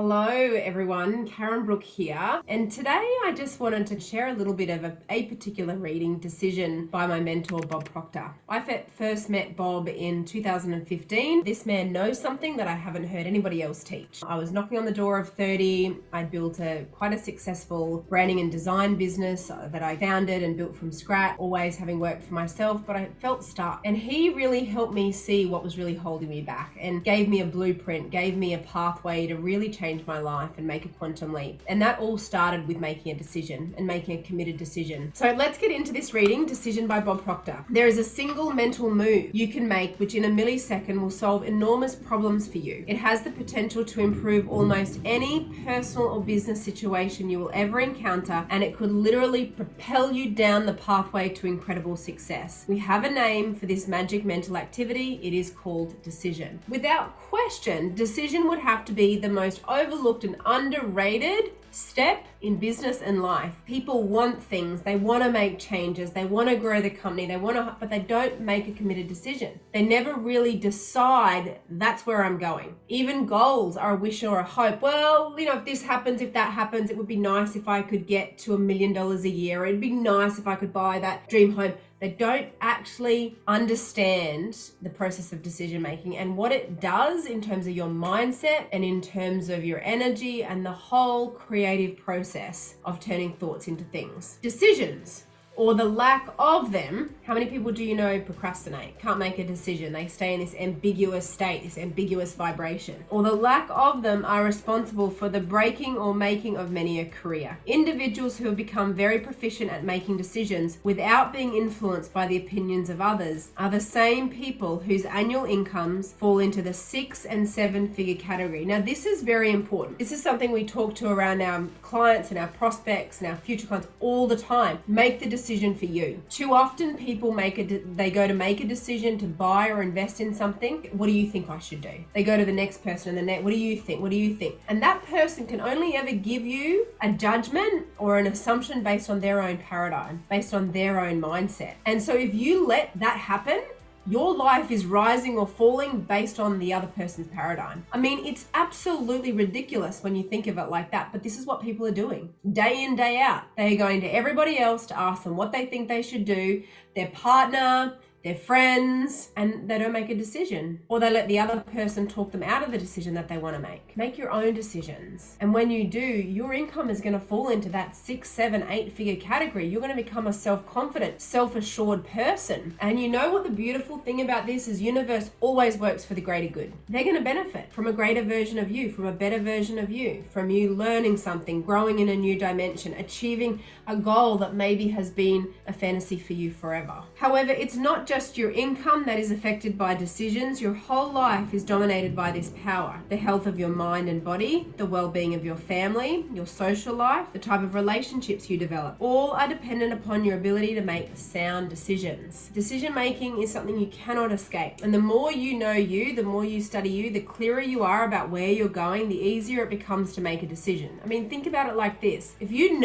Hello everyone, Karen Brook here, and today I just wanted to share a little bit of a particular reading, Decision, by my mentor Bob Proctor. I first met Bob in 2015. This man knows something that I haven't heard anybody else teach. I was knocking on the door of 30. I built quite a successful branding and design business that I founded and built from scratch, always having worked for myself, but I felt stuck. And he really helped me see what was really holding me back and gave me a blueprint, gave me a pathway to really change my life and make a quantum leap. And that all started with making a decision and making a committed decision. So let's get into this reading, Decision by Bob Proctor. There is a single mental move you can make which in a millisecond will solve enormous problems for you. It has the potential to improve almost any personal or business situation you will ever encounter, and it could literally propel you down the pathway to incredible success. We have a name for this magic mental activity. It is called decision. Without question, decision would have to be the most overlooked and underrated step in business and life. People want things, they want to make changes, they want to grow the company, but they don't make a committed decision. They never really decide that's where I'm going. Even goals are a wish or a hope. Well, if this happens, if that happens, it would be nice if I could get to $1 million a year. It'd be nice if I could buy that dream home. They don't actually understand the process of decision making and what it does in terms of your mindset and in terms of your energy and the whole creative process of turning thoughts into things. Decisions, or the lack of them. How many people do you know procrastinate, can't make a decision? They stay in this ambiguous state, this ambiguous vibration. Or the lack of them are responsible for the breaking or making of many a career. Individuals who have become very proficient at making decisions without being influenced by the opinions of others are the same people whose annual incomes fall into the 6- and 7-figure category. Now, this is very important. This is something we talk to around our clients and our prospects and our future clients all the time. Make the decision for you. Too often people they go to make a decision to buy or invest in something. What do you think I should do? They go to the next person and what do you think? What do you think? And that person can only ever give you a judgment or an assumption based on their own paradigm, based on their own mindset. And so if you let that happen, your life is rising or falling based on the other person's paradigm. I mean, it's absolutely ridiculous when you think of it like that, but this is what people are doing day in, day out. They're going to everybody else to ask them what they think they should do, their partner, their friends, and they don't make a decision, or they let the other person talk them out of the decision that they want to make. Make your own decisions. And when you do, your income is going to fall into that 6, 7, 8-figure category. You're going to become a self-confident, self-assured person. And you know what the beautiful thing about this is? Universe always works for the greater good. They're going to benefit from a greater version of you, from a better version of you, from you learning something, growing in a new dimension, achieving a goal that maybe has been a fantasy for you forever. However, it's not just your income that is affected by decisions. Your whole life is dominated by this power. The health of your mind and body, the well-being of your family, your social life, the type of relationships you develop, all are dependent upon your ability to make sound decisions. Decision making is something you cannot escape. And the more you know you, the more you study you, the clearer you are about where you're going, the easier it becomes to make a decision. I mean, think about it like this. If you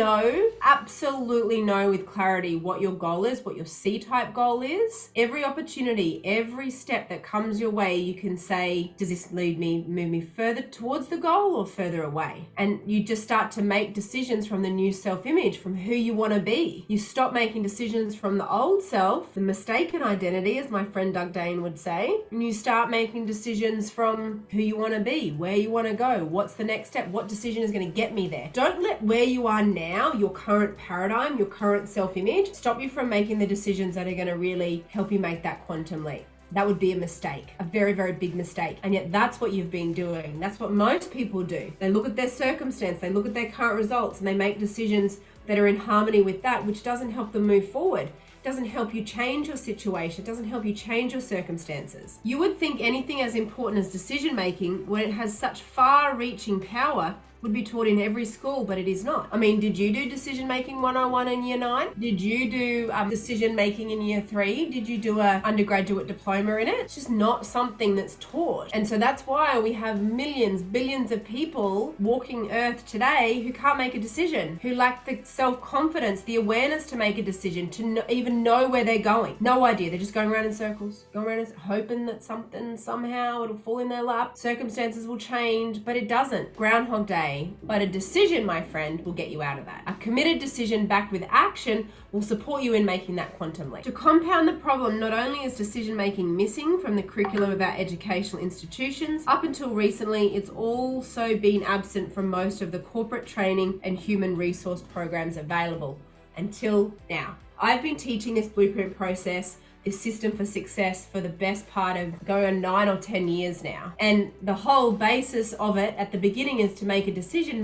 absolutely know with clarity what your goal is, what your C-type goal is, every opportunity, every step that comes your way, you can say, does this move me further towards the goal or further away? And you just start to make decisions from the new self-image, from who you want to be. You stop making decisions from the old self, the mistaken identity, as my friend Doug Dane would say, and you start making decisions from who you want to be, where you want to go, what's the next step, what decision is going to get me there. Don't let where you are now, your current paradigm, your current self-image, stop you from making the decisions that are going to really help you make that quantum leap. That would be a mistake, a very, very big mistake. And yet that's what you've been doing. That's what most people do. They look at their circumstance, they look at their current results, and they make decisions that are in harmony with that, which doesn't help them move forward. It doesn't help you change your situation. It doesn't help you change your circumstances. You would think anything as important as decision making, when it has such far-reaching power, would be taught in every school, but it is not. I mean, did you do decision making 101 in year 9? Did you do decision making in year 3? Did you do a undergraduate diploma in it? It's just not something that's taught. And so that's why we have millions, billions of people walking earth today who can't make a decision, who lack the self-confidence, the awareness to make a decision, to even know where they're going. No idea. They're just going around in circles, going around hoping that something, somehow it'll fall in their lap. Circumstances will change, but it doesn't. Groundhog Day. But a decision, my friend, will get you out of that. A committed decision backed with action will support you in making that quantum leap. To compound the problem, not only is decision making missing from the curriculum of our educational institutions, up until recently, it's also been absent from most of the corporate training and human resource programs available until now. I've been teaching this blueprint process, this system for success, for the best part of going on 9 or 10 years now. And the whole basis of it at the beginning is to make a decision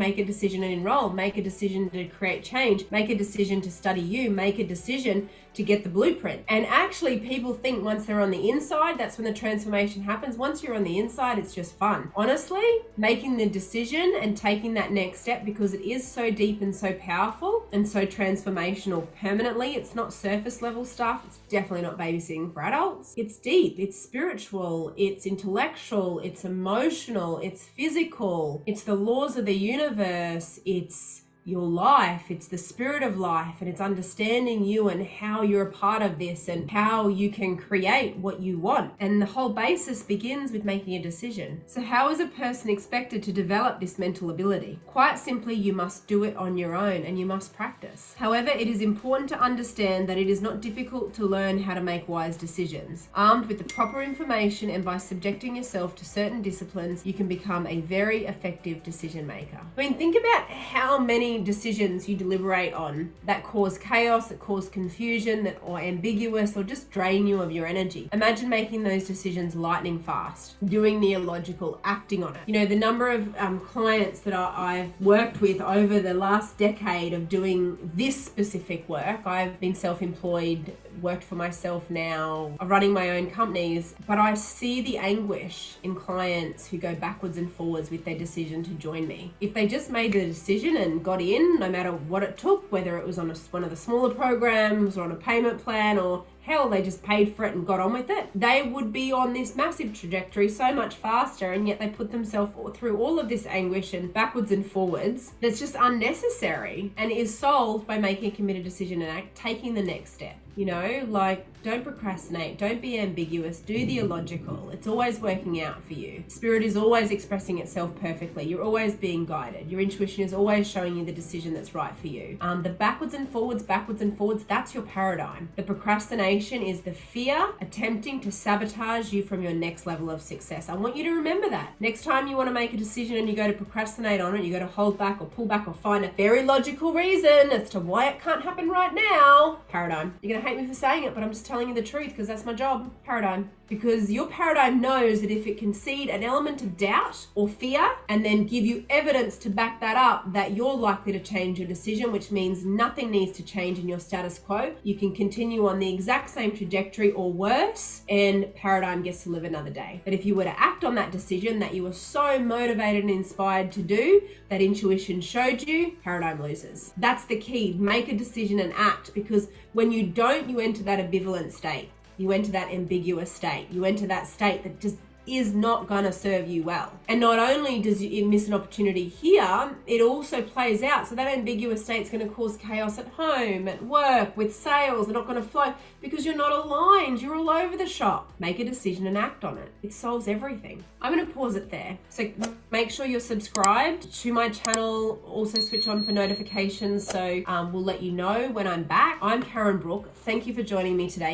and enroll, make a decision to create change, make a decision to study you, make a decision to get the blueprint. And actually people think once they're on the inside, that's when the transformation happens. Once you're on the inside, it's just fun. Honestly, making the decision and taking that next step, because it is so deep and so powerful and so transformational permanently. It's not surface level stuff. It's definitely not babysitting for adults. It's deep, it's spiritual, it's intellectual, it's emotional, it's physical, it's the laws of the universe, it's your life, it's the spirit of life, and it's understanding you and how you're a part of this and how you can create what you want. And the whole basis begins with making a decision. So how is a person expected to develop this mental ability? Quite simply, you must do it on your own and you must practice. However, it is important to understand that it is not difficult to learn how to make wise decisions. Armed with the proper information and by subjecting yourself to certain disciplines, you can become a very effective decision maker. I mean, think about how many decisions you deliberate on that cause chaos, that cause confusion, that or ambiguous, or just drain you of your energy. Imagine making those decisions lightning fast, doing the illogical, acting on it. You know, the number of clients that I've worked with over the last decade of doing this specific work. I've been self-employed, worked for myself now, running my own companies, but I see the anguish in clients who go backwards and forwards with their decision to join me. If they just made the decision and got in, no matter what it took, whether it was on one of the smaller programs or on a payment plan, or hell, they just paid for it and got on with it, they would be on this massive trajectory so much faster, and yet they put themselves through all of this anguish and backwards and forwards that's just unnecessary and is solved by making a committed decision and taking the next step. You know, like, don't procrastinate, don't be ambiguous, do the illogical. It's always working out for you. Spirit is always expressing itself perfectly. You're always being guided. Your intuition is always showing you the decision that's right for you. The backwards and forwards, that's your paradigm. The procrastination is the fear attempting to sabotage you from your next level of success. I want you to remember that. Next time you want to make a decision and you go to procrastinate on it, you go to hold back or pull back or find a very logical reason as to why it can't happen right now. Paradigm. You're going to hate me for saying it, but I'm just telling you the truth because that's my job. Paradigm. Because your paradigm knows that if it can seed an element of doubt or fear and then give you evidence to back that up, that you're likely to change your decision, which means nothing needs to change in your status quo. You can continue on the exact same trajectory or worse, and paradigm gets to live another day. But if you were to act on that decision that you were so motivated and inspired to do, that intuition showed you, paradigm loses. That's the key. Make a decision and act, because when you don't, you enter that ambivalent state. You enter that ambiguous state. You enter that state that just is not going to serve you well. And not only does you miss an opportunity here, it also plays out. So that ambiguous state is going to cause chaos at home, at work, with sales. They're not going to flow because you're not aligned. You're all over the shop. Make a decision and act on it. It solves everything. I'm going to pause it there. So make sure you're subscribed to my channel. Also switch on for notifications so we'll let you know when I'm back. I'm Karen Brook. Thank you for joining me today.